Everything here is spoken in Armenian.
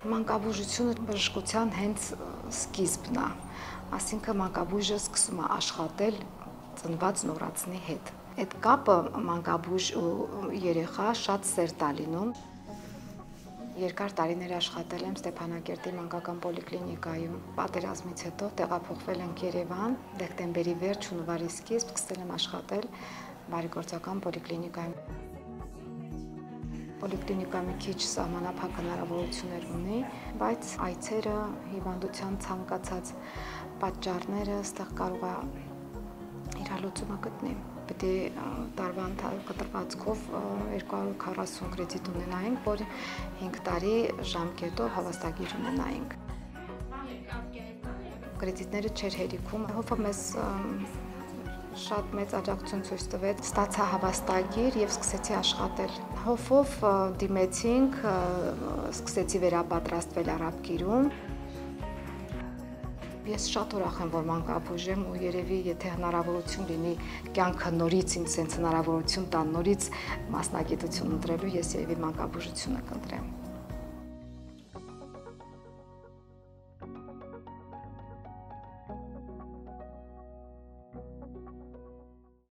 Մանկաբուժությունը բժշկության հենց սկիզբն է, այսինքն մանկաբույժը սկսում է աշխատել ծնված նորածնի հետ։ Այդ կապը մանկաբույժ ու երեխա շատ սերտ է լինում։ Երկար տարիներ աշխատել եմ Ստեփանակերտի մանկական պոլիկլինիկայում։ Պատերազմից հետո տեղափոխվել ենք Երևան, դեկտեմբերի վերջ, հունվարի սկիզբ սկսել եմ աշխատել բարեգործական պոլիկլինիկայում։ Պոլիկլինիկան մի քիչ սահմանափակ հնարավորություններ ունի, բայց այցերը, հիվանդության ցանկացած պատճառները ստեղ կարող է իր հալոցումը գտնի։ Պետք է տարվա ընթացքում 240 կրեդիտ ունենայինք, որ 5 տարի ժամկետով հավաստագիր ունենայինք։ Կրեդիտները չէր հերիքում, հովը մեզ շատ մեծ աջակցություն ցույց տվեց, ստացա հավաստագիր եւ սկսեցի աշխատել։ Հովով դիմեցինք, սկսեցի վերապատրաստվել առապգիրում։ Ես շատ ուրախ եմ, որ մանկաբույժ եմ ու երևի եթե հնարավորություն լինի կյանքը նորից ինձ հնարավորություն տան նորից մասնագիտություն ընտրելու, ես երևի մանկաբուժությունը կընտրեմ։